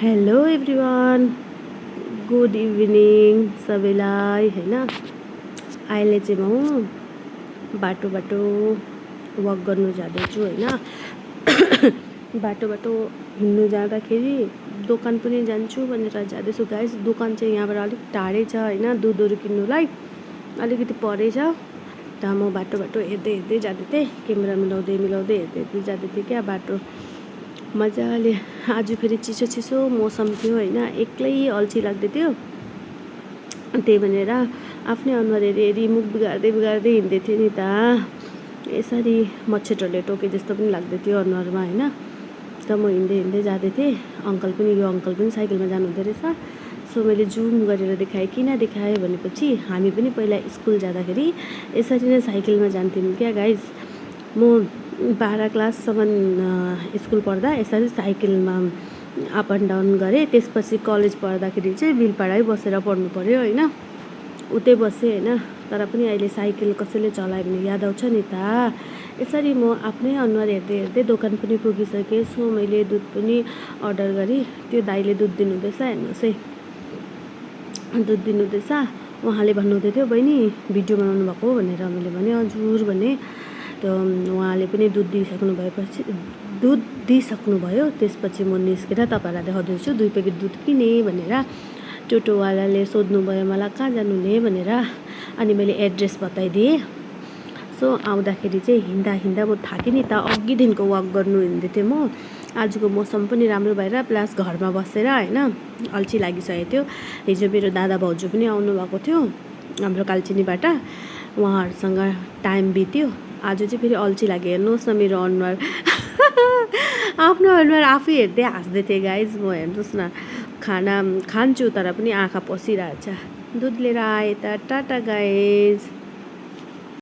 Hello everyone, good evening सबैलाई होइन। अहिले चाहिँ म बाटो वक गर्नु जाँदैछु होइन। बाटो हिँड्नु जाँदाखेरि दोकान पनि जान्छु भनेर जाँदैछु गाइस। दोकान चाहिँ यहाँबाट अलिक टाढै छ होइन, दुधहरू किन्नुलाई अलिकति परै छ। त म बाटो हेर्दै जाँदै थिएँ, क्यामेरा मिलाउँदै हेर्दै जाँदै थिएँ क्या बाटो। मजाले आज फेरि चिसो मौसम थियो होइन, एक्लै अल्छी लाग्दै थियो। त्यही भनेर आफ्नै अनुहार हेरी मुख बिगार्दै हिँड्दै थिएँ नि त। यसरी मच्छरहरूले टोके जस्तो पनि लाग्दै थियो अनुहारमा होइन। त म हिँड्दै जाँदै थिएँ। यो अङ्कल पनि साइकलमा जानुहुँदो रहेछ। सो मैले जुम गरेर देखाएँ। किन देखाएँ भनेपछि हामी पनि पहिला स्कुल जाँदाखेरि यसरी नै साइकलमा जान्थ्यौँ क्या गाइज। म 12 क्लाससम्म स्कुल पढ्दा यसरी साइकलमा अप एन्ड डाउन गरेँ। त्यसपछि कलेज पढ्दाखेरि चाहिँ बिलपाडै बसेर पढ्नु पऱ्यो होइन, उतै बसेँ होइन। तर पनि अहिले साइकल कसैले चलायो भने याद आउँछ नि त। यसरी म आफ्नै अनुहार हेर्दै दोकान पनि पुगिसकेँ। सो मैले दुध पनि अर्डर गरेँ। त्यो दाइले दुध दिनुहुँदैछ, हेर्नुहोस् है, दुध दिनुहुँदैछ। उहाँले भन्नुहुँदै थियो, बहिनी भिडियो बनाउनु भएको हो भनेर। मैले भने हजुर भने। त उहाँले पनि दुध दिइसक्नु भयो। त्यसपछि म निस्केर तपाईँहरूलाई देखाउँदैछु 2 प्याकेट दुध किने भनेर। टोटोवालाले सोध्नुभयो मलाई कहाँ जानु ने भनेर। अनि मैले एड्रेस बताइदिएँ। सो आउँदाखेरि चाहिँ हिँड्दा म थाकेँ नि त। अघिदेखिको वक गर्नु हिँड्दै थिएँ म। आजको मौसम पनि राम्रो भएर प्लस घरमा बसेर होइन अल्छी लागिसकेको थियो। हिजो मेरो दादा भाउजू पनि आउनुभएको थियो हाम्रो कालचिनीबाट। उहाँहरूसँग टाइम बित्यो। आज चाहिँ फेरि अल्छी लाग्यो। हेर्नुहोस् न मेरो अनुहार। आफ्नो अनुहार आफै हेर्दै हाँस्दै थिएँ गाइज म। हेर्नुहोस् न, खाना खान्छु तर पनि आँखा पसिरहेछ। दुध लिएर आएँ त, टाटा गाइज।